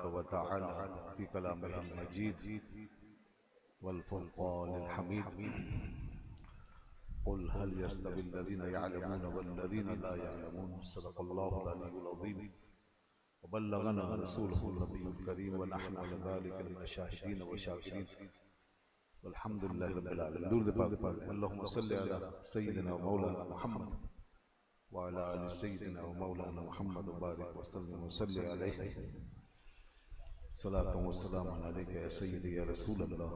تبارك وتعالى في كلامه المجيد والفرقان الحميد. قل هل يستوي الذين يعلمون والذين لا يعلمون. صدق الله العلي العظيم وبلغنا رسوله النبي الكريم ونحن على ذلك من الشاهدين والشاكرين والحمد لله رب العالمين. درود پاک پاک اللهم صل على سيدنا ومولانا محمد وعلى آل سيدنا ومولانا محمد وبارك وسلم وصل عليه. صلاة وسلام عليك يا سيدي يا رسول الله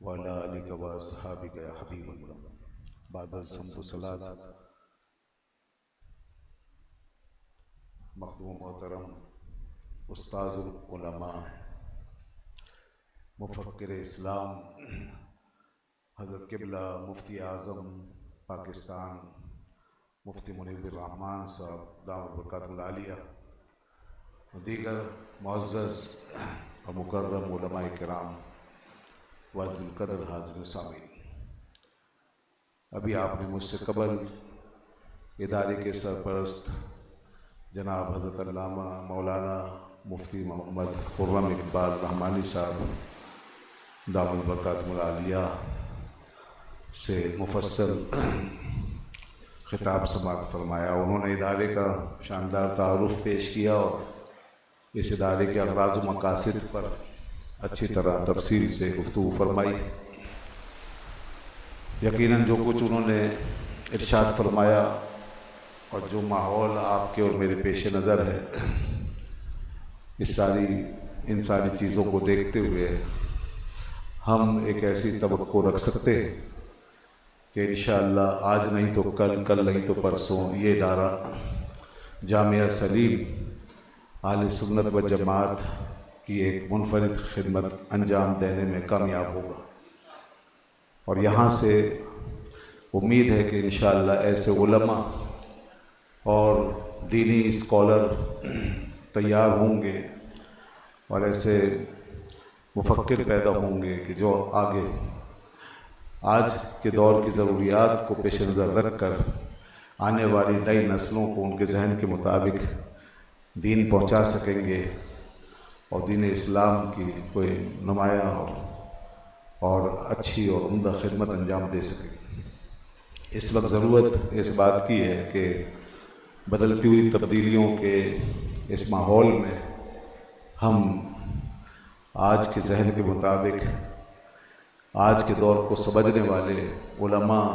وعلى آلك وأصحابك يا حبيب الله. بعد الحمد والصلاة مخدوم محترم استاذ العلماء مفکر اسلام حضرت قبلہ مفتی اعظم پاکستان مفتی منیر الرحمان صاحب دامت برکاتہ العالیہ، دیگر معزز اور مکرم علماء کرام واجب القدر حاضرین سامعین، ابھی آپ نے مجھ سے قبل ادارے کے سرپرست جناب حضرت علامہ مولانا مفتی محمد خرم اقبال رحمانی صاحب دامت برکاتہ العالیہ سے مفصل خطاب سماعت فرمایا. انہوں نے ادارے کا شاندار تعارف پیش کیا اور اس ادارے کے اغراض و مقاصد پر اچھی طرح تفصیل سے گفتگو فرمائی. یقیناً جو کچھ انہوں نے ارشاد فرمایا اور جو ماحول آپ کے اور میرے پیش نظر ہے، ان ساری چیزوں کو دیکھتے ہوئے ہم ایک ایسی توقع رکھ سکتے ہیں کہ انشاءاللہ آج نہیں تو کل نہیں تو پرسوں یہ ادارہ جامعہ سلیم اہل سنت و جماعت کی ایک منفرد خدمت انجام دینے میں کامیاب ہوگا. اور یہاں سے امید ہے کہ انشاءاللہ ایسے علماء اور دینی اسکالر تیار ہوں گے اور ایسے مفکر پیدا ہوں گے کہ جو آگے آج کے دور کی ضروریات کو پیش نظر رکھ کر آنے والی نئی نسلوں کو ان کے ذہن کے مطابق دین پہنچا سکیں گے اور دین اسلام کی کوئی نمایاں اور اچھی اور عمدہ خدمت انجام دے سکیں. اس وقت ضرورت اس بات کی ہے کہ بدلتی ہوئی تبدیلیوں کے اس ماحول میں ہم آج کے ذہن کے مطابق آج کے دور کو سمجھنے والے علماء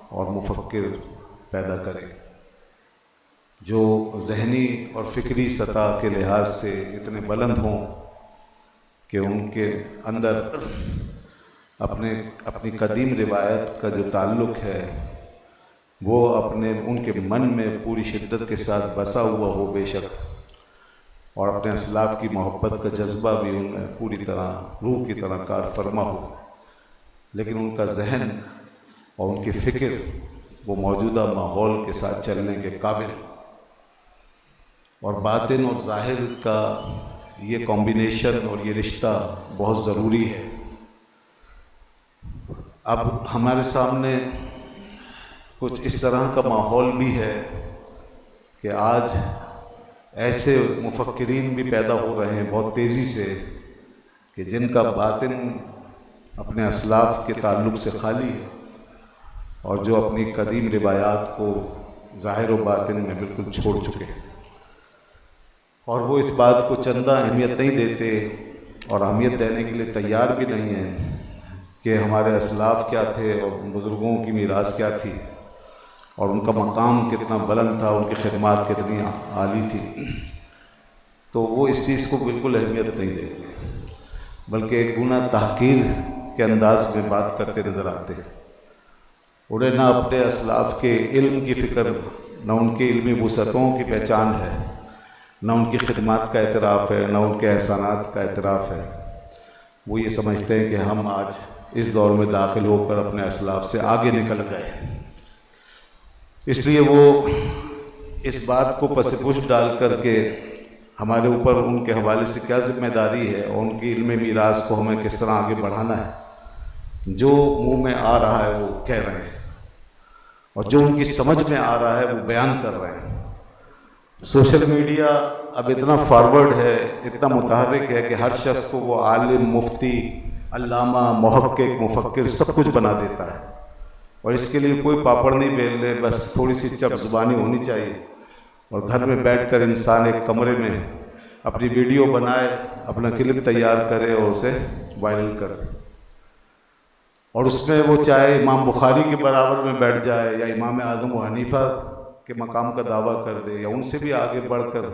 اور مفکر پیدا کریں جو ذہنی اور فکری سطح کے لحاظ سے اتنے بلند ہوں کہ ان کے اندر اپنی قدیم روایت کا جو تعلق ہے وہ ان کے من میں پوری شدت کے ساتھ بسا ہوا ہو بے شک، اور اپنے اسلاف کی محبت کا جذبہ بھی ان میں پوری طرح روح کی طرح کار فرما ہو، لیکن ان کا ذہن اور ان کی فکر وہ موجودہ ماحول کے ساتھ چلنے کے قابل، اور باطن اور ظاہر کا یہ کمبینیشن اور یہ رشتہ بہت ضروری ہے. اب ہمارے سامنے کچھ اس طرح کا ماحول بھی ہے کہ آج ایسے مفکرین بھی پیدا ہو رہے ہیں بہت تیزی سے کہ جن کا باطن اپنے اسلاف کے تعلق سے خالی ہے اور جو اپنی قدیم روایات کو ظاہر و باطن میں بالکل چھوڑ چکے ہیں، اور وہ اس بات کو چندہ اہمیت نہیں دیتے اور اہمیت دینے کے لیے تیار بھی نہیں ہیں کہ ہمارے اسلاف کیا تھے اور بزرگوں کی میراث کیا تھی اور ان کا مقام کتنا بلند تھا، ان کی خدمات کتنی عالی تھی. تو وہ اس چیز کو بالکل اہمیت نہیں دیتے، بلکہ ایک گنا تحقیر کے انداز میں بات کرتے نظر آتے ہیں. انہیں نہ اپنے اسلاف کے علم کی فکر، نہ ان کی علمی وسعتوں کی پہچان ہے، نہ ان کی خدمات کا اعتراف ہے، نہ ان کے احسانات کا اعتراف ہے. وہ یہ سمجھتے ہیں کہ ہم آج اس دور میں داخل ہو کر اپنے اسلاف سے آگے نکل گئے، اس لیے وہ اس بات کو پس پش ڈال کر کے ہمارے اوپر ان کے حوالے سے کیا ذمہ داری ہے اور ان کی علم میراث کو ہمیں کس طرح آگے بڑھانا ہے، جو منہ میں آ رہا ہے وہ کہہ رہے ہیں اور جو ان کی سمجھ میں آ رہا ہے وہ بیان کر رہے ہیں. سوشل میڈیا اب اتنا فارورڈ ہے، اتنا متحرک ہے کہ ہر شخص کو وہ عالم، مفتی، علامہ، محقق، مفکر سب کچھ بنا دیتا ہے، اور اس کے لیے کوئی پاپڑ نہیں بیل لے، بس تھوڑی سی چپ زبانی ہونی چاہیے، اور گھر میں بیٹھ کر انسان ایک کمرے میں اپنی ویڈیو بنائے، اپنا کلپ تیار کرے اور اسے وائرل کرے، اور اس میں وہ چاہے امام بخاری کے برابر میں بیٹھ جائے یا امام اعظم و حنیفہ کے مقام کا دعویٰ کر دے یا ان سے بھی آگے بڑھ کر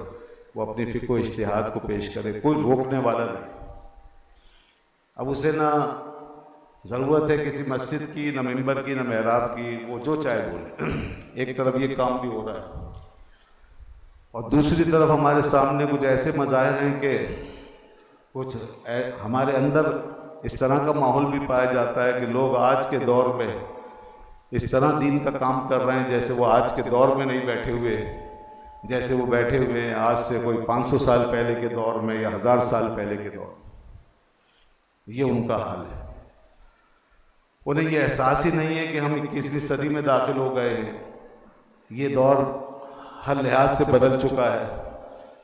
وہ اپنی فقہ و اجتہاد کو پیش کرے، کوئی روکنے والا نہیں۔ اب اسے نہ ضرورت ہے کسی مسجد کی، نہ ممبر کی، نہ محراب کی، وہ جو چاہے بولے۔ ایک طرف یہ کام بھی ہو رہا ہے، اور دوسری طرف ہمارے سامنے کچھ ایسے مظاہر ہیں کہ کچھ ہمارے اندر اس طرح کا ماحول بھی پایا جاتا ہے کہ لوگ آج کے دور میں اس طرح دین کا کام کر رہے ہیں جیسے وہ آج کے دور میں نہیں بیٹھے ہوئے، جیسے وہ بیٹھے ہوئے ہیں آج سے کوئی 500 سال پہلے کے دور میں یا 1000 سال پہلے کے دور میں۔ یہ ان کا حال ہے، انہیں یہ احساس ہی نہیں ہے کہ ہم 21ویں صدی میں داخل ہو گئے ہیں۔ یہ دور ہر لحاظ سے بدل چکا ہے،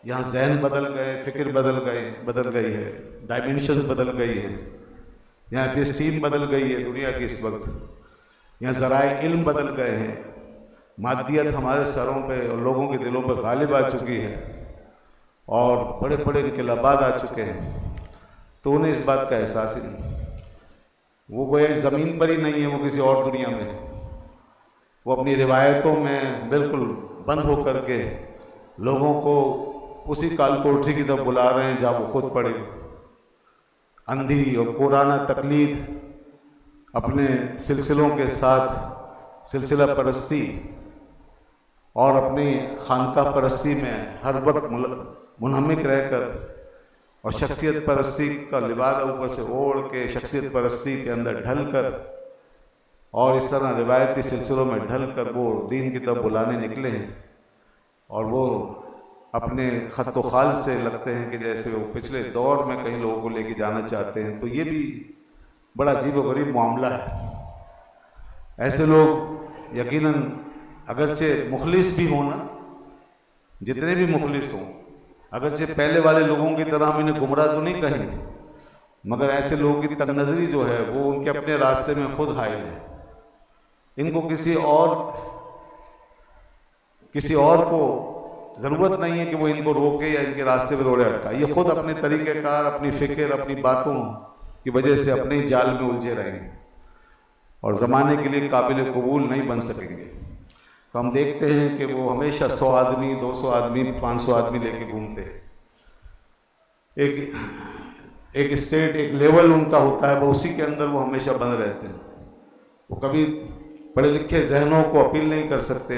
یہاں ذہن بدل گئے، فکر بدل گئی ہے، ڈائمینشنز بدل گئی ہے، یہاں ایسٹیم بدل گئی ہے دنیا کی اس وقت، یہاں ذرائع علم بدل گئے ہیں، مادیت ہمارے سروں پہ اور لوگوں کے دلوں پہ غالب آ چکی ہے، اور بڑے بڑے انقلابات آ چکے ہیں، تو انہیں اس بات کا احساس ہی نہیں۔ وہ گویا زمین پر ہی نہیں ہے، وہ کسی اور دنیا میں، وہ اپنی روایتوں میں بالکل بند ہو کر کے لوگوں کو اسی کال کوٹری کی طرف بلا رہے ہیں جہاں وہ خود پڑے، اندھی اور قرآن تقلید، اپنے سلسلوں کے ساتھ سلسلہ پرستی اور اپنی خانقاہ پرستی میں ہر وقت منہمک رہ کر، اور شخصیت پرستی کا لباس اوپر سے اوڑھ کے شخصیت پرستی کے اندر ڈھل کر، اور اس طرح روایتی سلسلوں میں ڈھل کر وہ دین کی طرف بلانے نکلے ہیں، اور وہ اپنے خط و خال سے لگتے ہیں کہ جیسے وہ پچھلے دور میں کہیں لوگوں کو لے کے جانا چاہتے ہیں۔ تو یہ بھی بڑا عجیب و غریب معاملہ ہے۔ ایسے لوگ یقیناً اگرچہ مخلص بھی ہوں نا، جتنے بھی مخلص ہوں، اگرچہ پہلے والے لوگوں کی طرح ہم انہیں گمراہ تو نہیں کہیں، مگر ایسے لوگوں کی تنگ نظری جو ہے وہ ان کے اپنے راستے میں خود حائل ہے۔ ان کو کسی اور کو ضرورت نہیں ہے کہ وہ ان کو روکے یا ان کے راستے پہ روڑے اٹکائے، یہ خود اپنے طریقہ کار، اپنی فکر، اپنی باتوں کی وجہ سے اپنے جال میں الجھے رہیں گے اور زمانے کے لیے قابل قبول نہیں بن سکیں گے۔ تو ہم دیکھتے ہیں کہ وہ ہمیشہ 100 آدمی، 200 آدمی، 500 آدمی لے کے گھومتے ہیں، ایک اسٹیٹ، ایک لیول ان کا ہوتا ہے، وہ اسی کے اندر وہ ہمیشہ بند رہتے ہیں۔ وہ کبھی پڑھے لکھے ذہنوں کو اپیل نہیں کر سکتے،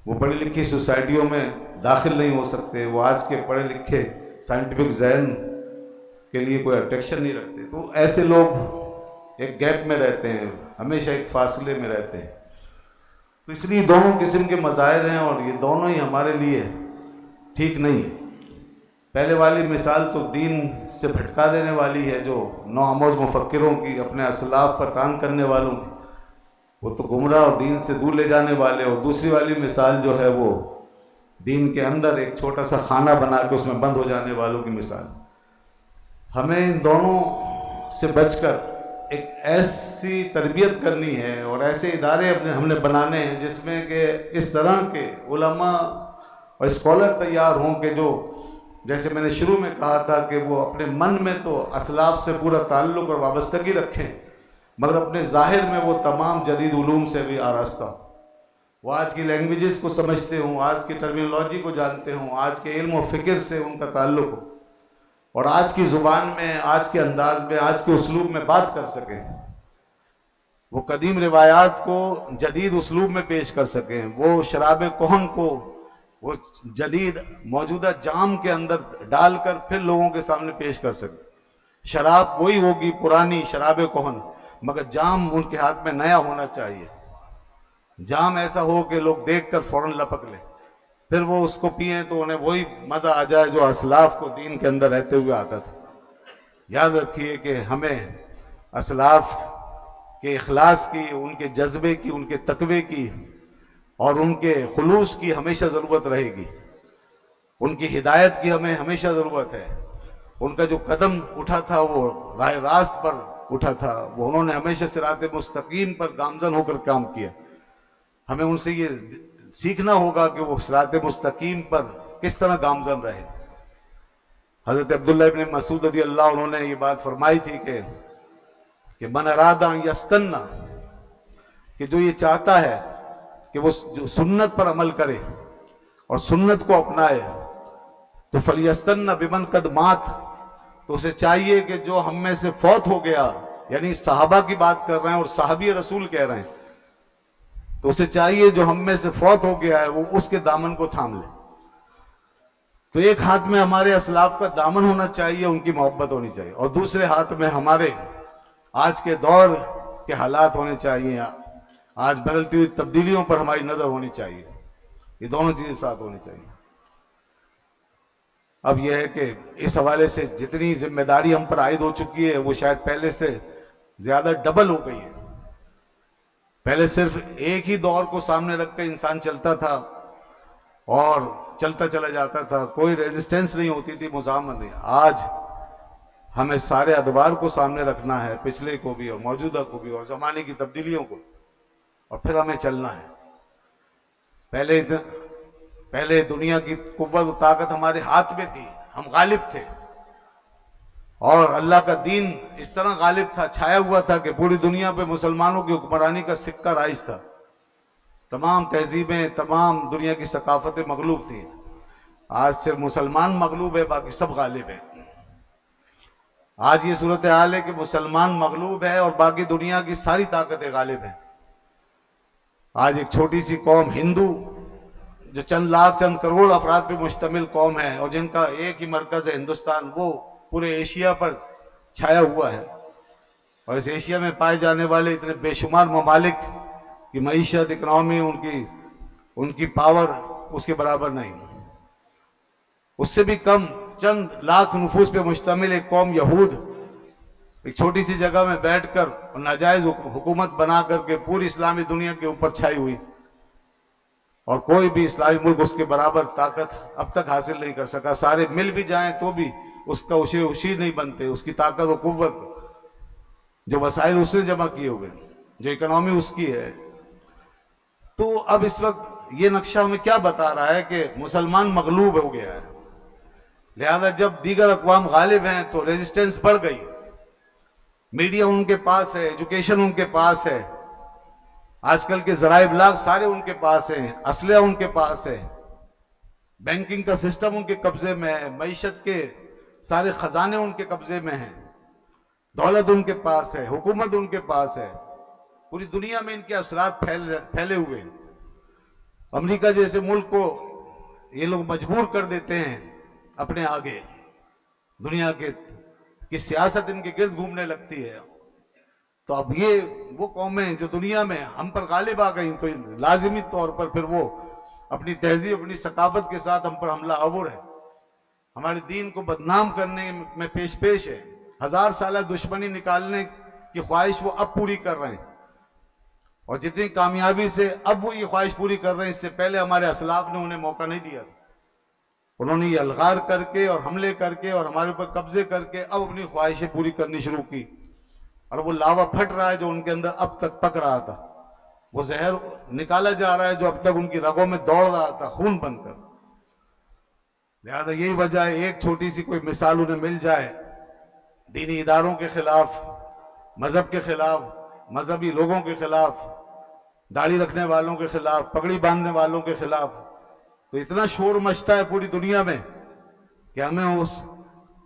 وہ پڑھی لکھی سوسائٹیوں میں داخل نہیں ہو سکتے، وہ آج کے پڑھے لکھے سائنٹیفک ذہن کے لیے کوئی اٹریکشن نہیں رکھتے۔ تو ایسے لوگ ایک گیپ میں رہتے ہیں، ہمیشہ ایک فاصلے میں رہتے ہیں۔ تو اس لیے دونوں قسم کے مظاہر ہیں، اور یہ دونوں ہی ہمارے لیے ٹھیک نہیں ہے۔ پہلے والی مثال تو دین سے بھٹکا دینے والی ہے، جو نوآموز مفکروں کی، اپنے اسلاف پر تان کرنے والوں کی، وہ تو گمراہ اور دین سے دور لے جانے والے، اور دوسری والی مثال جو ہے وہ دین کے اندر ایک چھوٹا سا خانہ بنا کے اس میں بند ہو جانے والوں کی مثال۔ ہمیں ان دونوں سے بچ کر ایک ایسی تربیت کرنی ہے اور ایسے ادارے ہم نے بنانے ہیں جس میں کہ اس طرح کے علماء اور اسکالر تیار ہوں کہ جو، جیسے میں نے شروع میں کہا تھا، کہ وہ اپنے من میں تو اسلاف سے پورا تعلق اور وابستگی رکھیں، مگر اپنے ظاہر میں وہ تمام جدید علوم سے بھی آراستہ ہوں، وہ آج کی لینگویجز کو سمجھتے ہوں، آج کی ٹرمینالوجی کو جانتے ہوں، آج کے علم و فکر سے ان کا تعلق ہو، اور آج کی زبان میں، آج کے انداز میں، آج کے اسلوب میں بات کر سکیں، وہ قدیم روایات کو جدید اسلوب میں پیش کر سکیں، وہ شراب کہن کو وہ جدید موجودہ جام کے اندر ڈال کر پھر لوگوں کے سامنے پیش کر سکیں۔ شراب وہی ہوگی، پرانی شراب کہن، مگر جام ان کے ہاتھ میں نیا ہونا چاہیے، جام ایسا ہو کہ لوگ دیکھ کر فوراً لپک لیں، پھر وہ اس کو پئیں تو انہیں وہی مزہ آ جائے جو اسلاف کو دین کے اندر رہتے ہوئے آتا تھا۔ یاد رکھیے کہ ہمیں اسلاف کے اخلاص کی، ان کے جذبے کی، ان کے تقوی کی اور ان کے خلوص کی ہمیشہ ضرورت رہے گی۔ ان کی ہدایت کی ہمیں ہمیشہ ضرورت ہے. ان کا جو قدم اٹھا تھا وہ راہ راست پر اٹھا تھا, وہ انہوں نے ہمیشہ صراط مستقیم پر گامزن ہو کر کام کیا. ہمیں ان سے یہ سیکھنا ہوگا کہ وہ صراط مستقیم پر کس طرح گامزن رہے. حضرت عبداللہ ابن مسعود رضی اللہ عنہ نے یہ بات فرمائی تھی کہ من اراد ان یستنى, کہ جو یہ چاہتا ہے کہ وہ جو سنت پر عمل کرے اور سنت کو اپنائے, تو فَلْيَسْتَنَّ بِمَنْ قَدْ مَاتَ, تو اسے چاہیے کہ جو ہم میں سے فوت ہو گیا, یعنی صحابہ کی بات کر رہے ہیں اور صحابی رسول کہہ رہے ہیں, تو اسے چاہیے جو ہم میں سے فوت ہو گیا ہے وہ اس کے دامن کو تھام لے. تو ایک ہاتھ میں ہمارے اسلاف کا دامن ہونا چاہیے, ان کی محبت ہونی چاہیے, اور دوسرے ہاتھ میں ہمارے آج کے دور کے حالات ہونے چاہیے, آج بدلتی ہوئی تبدیلیوں پر ہماری نظر ہونی چاہیے. یہ دونوں چیزیں ساتھ ہونی چاہیے. اب یہ ہے کہ اس حوالے سے جتنی ذمہ داری ہم پر عائد ہو چکی ہے وہ شاید پہلے سے زیادہ ڈبل ہو گئی ہے. پہلے صرف ایک ہی دور کو سامنے رکھ کے انسان چلتا تھا اور چلتا چلا جاتا تھا, کوئی ریزسٹنس نہیں ہوتی تھی, مزاحمت نہیں. آج ہمیں سارے ادوار کو سامنے رکھنا ہے, پچھلے کو بھی اور موجودہ کو بھی اور زمانے کی تبدیلیوں کو, اور پھر ہمیں چلنا ہے. پہلے دنیا کی قوت و طاقت ہمارے ہاتھ میں تھی, ہم غالب تھے, اور اللہ کا دین اس طرح غالب تھا, چھایا ہوا تھا کہ پوری دنیا پہ مسلمانوں کی حکمرانی کا سکہ رائج تھا. تمام تہذیبیں, تمام دنیا کی ثقافتیں مغلوب تھیں. آج صرف مسلمان مغلوب ہے, باقی سب غالب ہیں. آج یہ صورتحال ہے کہ مسلمان مغلوب ہے اور باقی دنیا کی ساری طاقتیں غالب ہیں. آج ایک چھوٹی سی قوم ہندو, جو چند لاکھ چند کروڑ افراد پہ مشتمل قوم ہے اور جن کا ایک ہی مرکز ہے ہندوستان, وہ پورے ایشیا پر چھایا ہوا ہے. اور اس ایشیا میں پائے جانے والے اتنے بے شمار ممالک کی معیشت, اکنامی, ان کی پاور اس کے برابر نہیں. اس سے بھی کم چند لاکھ نفوس پہ مشتمل ایک قوم یہود ایک چھوٹی سی جگہ میں بیٹھ کر اور ناجائز حکومت بنا کر کے پوری اسلامی دنیا کے اوپر چھائی ہوئی, اور کوئی بھی اسلامی ملک اس کے برابر طاقت اب تک حاصل نہیں کر سکا. سارے مل بھی جائیں تو بھی اس کا اشیر نہیں بنتے. اس کی طاقت و قوت, جو وسائل اس نے جمع کیے ہوئے, جو اکنامی اس کی ہے. تو اب اس وقت یہ نقشہ ہمیں کیا بتا رہا ہے کہ مسلمان مغلوب ہو گیا ہے. لہذا جب دیگر اقوام غالب ہیں تو ریزسٹنس بڑھ گئی. میڈیا ان کے پاس ہے, ایجوکیشن ان کے پاس ہے, آج کل کے ذرائع ابلاغ سارے ان کے پاس ہیں, اسلحہ ان کے پاس ہے, بینکنگ کا سسٹم ان کے قبضے میں ہے, معیشت کے سارے خزانے ان کے قبضے میں ہیں, دولت ان کے پاس ہے, حکومت ان کے پاس ہے. پوری دنیا میں ان کے اثرات پھیلے ہوئے ہیں. امریکہ جیسے ملک کو یہ لوگ مجبور کر دیتے ہیں اپنے آگے, دنیا کی سیاست ان کے گرد گھومنے لگتی ہے. تو اب یہ وہ قومیں جو دنیا میں ہم پر غالب آ گئیں, تو لازمی طور پر پھر وہ اپنی تہذیب, اپنی ثقافت کے ساتھ ہم پر حملہ آور ہے, ہمارے دین کو بدنام کرنے میں پیش ہے. 1000 سالہ دشمنی نکالنے کی خواہش وہ اب پوری کر رہے ہیں, اور جتنی کامیابی سے اب وہ یہ خواہش پوری کر رہے ہیں, اس سے پہلے ہمارے اسلاف نے انہیں موقع نہیں دیا. انہوں نے یہ الغار کر کے اور حملے کر کے اور ہمارے اوپر قبضے کر کے اب اپنی خواہشیں پوری کرنی شروع کی, اور وہ لاوا پھٹ رہا ہے جو ان کے اندر اب تک پک رہا تھا. وہ زہر نکالا جا رہا ہے جو اب تک ان کی رگوں میں دوڑ رہا تھا خون بن کر. لہذا یہی وجہ ہے, ایک چھوٹی سی کوئی مثال انہیں مل جائے دینی اداروں کے خلاف, مذہب کے خلاف, مذہبی لوگوں کے خلاف, داڑھی رکھنے والوں کے خلاف, پگڑی باندھنے والوں کے خلاف, تو اتنا شور مچتا ہے پوری دنیا میں کہ ہمیں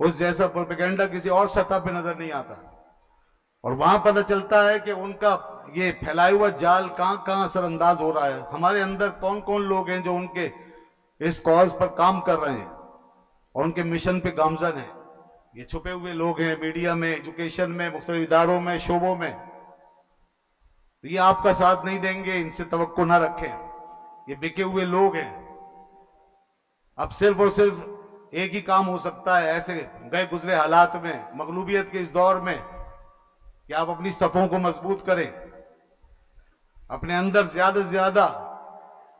اس جیسا پروپیگنڈا کسی اور سطح پہ نظر نہیں آتا. اور وہاں پتہ چلتا ہے کہ ان کا یہ پھیلایا ہوا جال کہاں اثر انداز ہو رہا ہے. ہمارے اندر کون کون لوگ ہیں جو ان کے اس کاز پر کام کر رہے ہیں اور ان کے مشن پہ گامزن ہیں. یہ چھپے ہوئے لوگ ہیں میڈیا میں, ایجوکیشن میں, مختلف اداروں میں, شعبوں میں. یہ آپ کا ساتھ نہیں دیں گے, ان سے توقع نہ رکھیں. یہ بکے ہوئے لوگ ہیں. اب صرف اور صرف ایک ہی کام ہو سکتا ہے ایسے گئے گزرے حالات میں, مغلوبیت کے اس دور میں, کہ آپ اپنی صفوں کو مضبوط کریں, اپنے اندر زیادہ سے زیادہ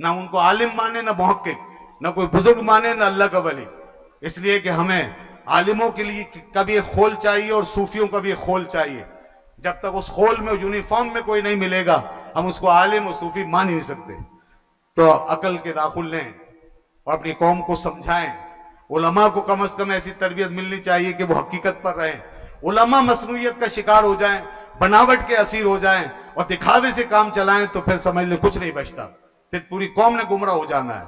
نہ ان کو عالم مانے نہ محقق, نہ کوئی بزرگ مانے نہ اللہ کا ولی. اس لیے کہ ہمیں عالموں کے لیے کا بھی ایک خول چاہیے اور صوفیوں کا بھی ایک خول چاہیے. جب تک اس خول میں یونیفارم میں کوئی نہیں ملے گا ہم اس کو عالم اور صوفی مان ہی نہیں سکتے. تو عقل کے داخل لیں اور اپنی قوم کو سمجھائیں. علماء کو کم از کم ایسی تربیت ملنی چاہیے کہ وہ حقیقت پر رہیں. علماء مصنوعیت کا شکار ہو جائیں, بناوٹ کے اسیر ہو جائیں اور دکھاوے سے کام چلائیں تو پھر سمجھ لیں کچھ نہیں بچتا, پھر پوری قوم نے گمراہ ہو جانا ہے.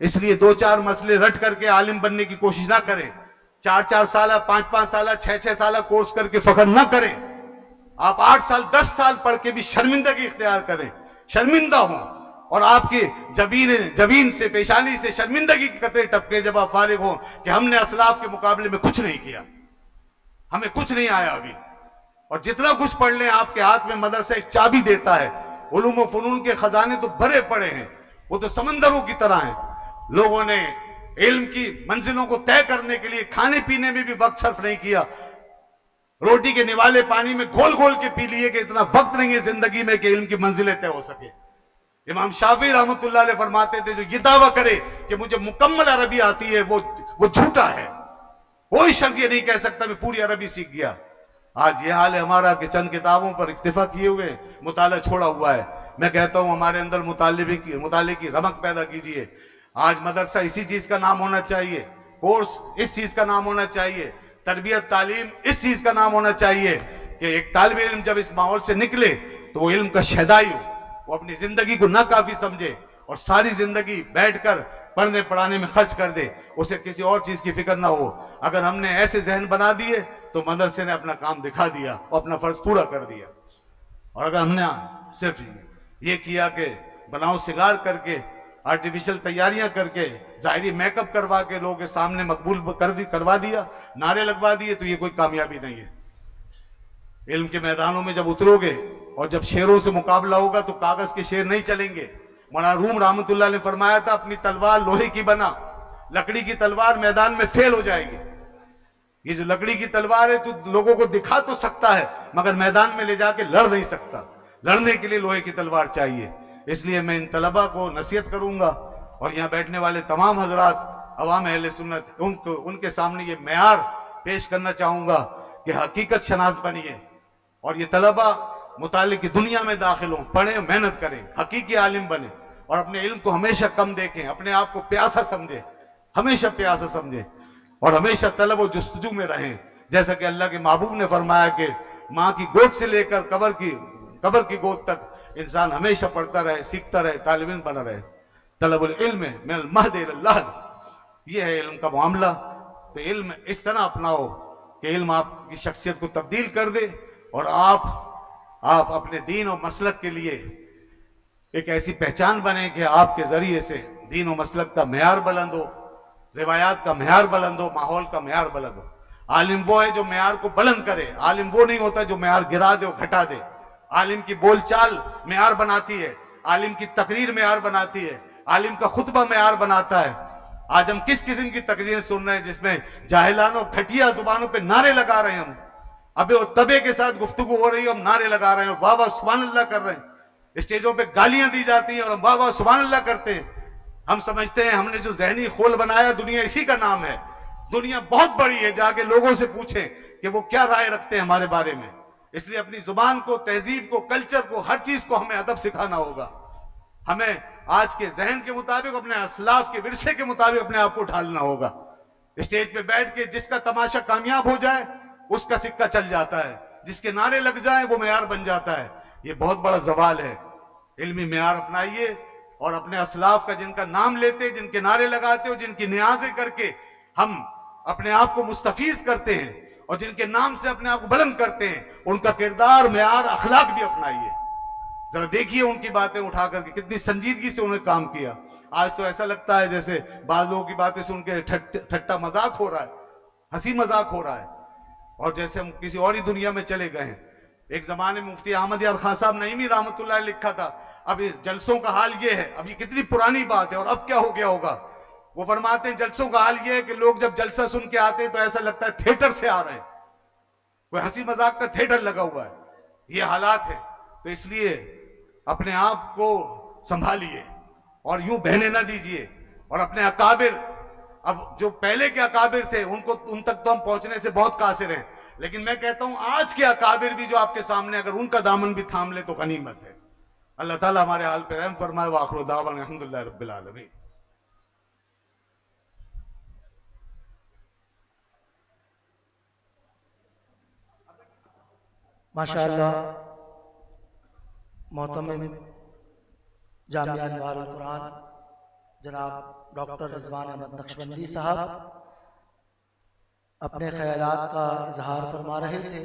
اس لیے 2-4 مسئلے رٹ کر کے عالم بننے کی کوشش نہ کریں. 4-4 سالہ 5-5 سالہ 6-6 سالہ کورس کر کے فخر نہ کریں. آپ 8 سال 10 سال پڑھ کے بھی شرمندگی اختیار کریں, شرمندہ ہوں, اور آپ کی جبین سے پیشانی سے شرمندگی کے قطرے ٹپکے جب آپ فارغ ہوں کہ ہم نے اسلاف کے مقابلے میں کچھ نہیں کیا, ہمیں کچھ نہیں آیا ابھی. اور جتنا کچھ پڑھ لیں آپ کے ہاتھ میں مدرسہ ایک چابی دیتا ہے. علوم و فنون کے خزانے تو بھرے پڑے ہیں, وہ تو سمندروں کی طرح ہیں. لوگوں نے علم کی منزلوں کو طے کرنے کے لیے کھانے پینے میں بھی وقت صرف نہیں کیا. روٹی کے نوالے پانی میں گھول گھول کے پی لیے کہ اتنا وقت نہیں ہے زندگی میں کہ علم کی منزلیں طے ہو سکے. امام شافعی رحمۃ اللہ علیہ فرماتے تھے جو یہ دعویٰ کرے کہ مجھے مکمل عربی آتی ہے وہ جھوٹا ہے. کوئی شخص یہ نہیں کہہ سکتا میں پوری عربی سیکھ گیا. آج یہ حال ہے ہمارا کہ چند کتابوں پر اکتفا کیے ہوئے مطالعہ چھوڑا ہوا ہے. میں کہتا ہوں ہمارے اندر مطالعے کی رمق پیدا کیجئے. آج مدرسہ اسی چیز کا نام ہونا چاہیے, کورس اس چیز کا نام ہونا چاہیے, تربیت تعلیم اس چیز کا نام ہونا چاہیے کہ ایک طالب علم جب اس ماحول سے نکلے تو وہ علم کا شہدائی ہو, وہ اپنی زندگی کو نہ کافی سمجھے اور ساری زندگی بیٹھ کر پڑھنے پڑھانے میں خرچ کر دے, اسے کسی اور چیز کی فکر نہ ہو. اگر ہم نے ایسے ذہن بنا دیے تو مدرسے نے اپنا کام دکھا دیا اور اپنا فرض پورا کر دیا. اور اگر ہم نے صرف یہ کیا کہ بناؤ سگار کر کے آرٹیفیشل تیاریاں کر کے ظاہری میک اپ کروا کے لوگوں کے سامنے مقبول کروا دیا, نعرے لگوا دیے, تو یہ کوئی کامیابی نہیں ہے. علم کے میدانوں میں جب اترو گے اور جب شیروں سے مقابلہ ہوگا تو کاغذ کے شیر نہیں چلیں گے. مولانا روم رحمۃ اللہ نے فرمایا تھا اپنی تلوار لوہے کی بنا, لکڑی کی تلوار میدان میں فیل ہو جائے گی. یہ جو لکڑی کی تلوار ہے تو لوگوں کو دکھا تو سکتا ہے مگر میدان میں لے جا کے لڑ نہیں سکتا. لڑنے کے لیے لوہے کی تلوار چاہیے. اس لیے میں ان طلباء کو نصیحت کروں گا اور یہاں بیٹھنے والے تمام حضرات عوام اہل سنت ان کے سامنے یہ معیار پیش کرنا چاہوں گا کہ حقیقت شناس بنیے اور یہ طلباء مطالعے کی دنیا میں داخل ہوں, پڑھیں, محنت کریں, حقیقی عالم بنیں اور اپنے علم کو ہمیشہ کم دیکھیں, اپنے آپ کو پیاسا سمجھیں, ہمیشہ پیاسا سمجھیں اور ہمیشہ طلب و جستجو میں رہیں. جیسا کہ اللہ کے محبوب نے فرمایا کہ ماں کی گود سے لے کر قبر کی گود تک انسان ہمیشہ پڑھتا رہے, سیکھتا رہے, طالب علم بنا رہے. طلب العلم من المہد الی اللحد, یہ ہے علم کا معاملہ. تو علم اس طرح اپناؤ کہ علم آپ کی شخصیت کو تبدیل کر دے اور آپ اپنے دین و مسلک کے لیے ایک ایسی پہچان بنے کہ آپ کے ذریعے سے دین و مسلک کا معیار بلند ہو, روایات کا معیار بلند ہو, ماحول کا معیار بلند ہو. عالم وہ ہے جو معیار کو بلند کرے, عالم وہ نہیں ہوتا جو معیار گرا دے اور گھٹا دے. عالم کی بول چال معیار بناتی ہے, عالم کی تقریر معیار بناتی ہے, عالم کا خطبہ معیار بناتا ہے. آج ہم کس قسم کی تقریر سن رہے ہیں جس میں جاہلانوں گھٹیا زبانوں پہ نعرے لگا رہے ہیں. ہم ابے اور تبے کے ساتھ گفتگو ہو رہی ہے, ہم نعرے لگا رہے ہیں, واہ واہ سبحان اللہ کر رہے ہیں. اسٹیجوں پہ گالیاں دی جاتی ہیں اور ہم واہ واہ سبحان اللہ کرتے ہیں. ہم سمجھتے ہیں ہم نے جو ذہنی خول بنایا دنیا اسی کا نام ہے. دنیا بہت بڑی ہے, جا کے لوگوں سے پوچھیں کہ وہ کیا رائے رکھتے ہیں ہمارے بارے میں. اس لیے اپنی زبان کو, تہذیب کو, کلچر کو, ہر چیز کو ہمیں ادب سکھانا ہوگا. ہمیں آج کے ذہن کے مطابق, اپنے اسلاف کے ورثے کے مطابق اپنے آپ کو ڈھالنا ہوگا. اسٹیج پہ بیٹھ کے جس کا تماشا کامیاب ہو جائے اس کا سکہ چل جاتا ہے, جس کے نعرے لگ جائیں وہ معیار بن جاتا ہے. یہ بہت بڑا زوال ہے. علمی معیار اپنائیے اور اپنے اسلاف کا جن کا نام لیتے, جن کے نعرے لگاتے ہو, جن کی نیازیں کر کے ہم اپنے آپ کو مستفیض کرتے ہیں اور جن کے نام سے اپنے آپ کو بلند کرتے ہیں, ان کا کردار, معیار, اخلاق بھی اپنائیے. ذرا دیکھیے ان کی باتیں اٹھا کر کے کتنی سنجیدگی سے انہوں نے کام کیا. آج تو ایسا لگتا ہے جیسے بعض لوگوں کی باتیں سن کے ٹھٹا مذاق ہو رہا ہے, ہنسی مذاق ہو رہا ہے, اور جیسے ہم کسی اور ہی دنیا میں چلے گئے ہیں. ایک زمانے میں مفتی احمد یار خان صاحب نعیمی رحمۃ اللہ نے لکھا تھا, اب جلسوں کا حال یہ ہے, اب یہ کتنی پرانی بات ہے اور اب کیا ہو گیا ہوگا. وہ فرماتے ہیں جلسوں کا حال یہ ہے کہ لوگ جب جلسہ سن کے آتے ہیں تو ایسا لگتا ہے تھیٹر سے آ رہے ہیں, کوئی ہنسی مذاق کا تھیٹر لگا ہوا ہے. یہ حالات ہیں. تو اس لیے اپنے آپ کو سنبھالیے اور یوں بہنے نہ دیجئے. اور اپنے اکابر، اب جو پہلے کے اکابر تھے ان تک تو ہم پہنچنے سے بہت قاصر ہیں، لیکن میں کہتا ہوں آج کے اکابر بھی جو آپ کے سامنے، اگر ان کا دامن بھی تھام لے تو غنیمت ہے. اللہ تعالیٰ ہمارے حال پہ رحم فرمائے. وآخر دعوانا الحمدللہ رب العالمین. ماشاءاللہ محترم جامعہ انوار القرآن جناب ڈاکٹر رضوان احمد نقشبندی صاحب اپنے خیالات کا اظہار فرما رہے تھے.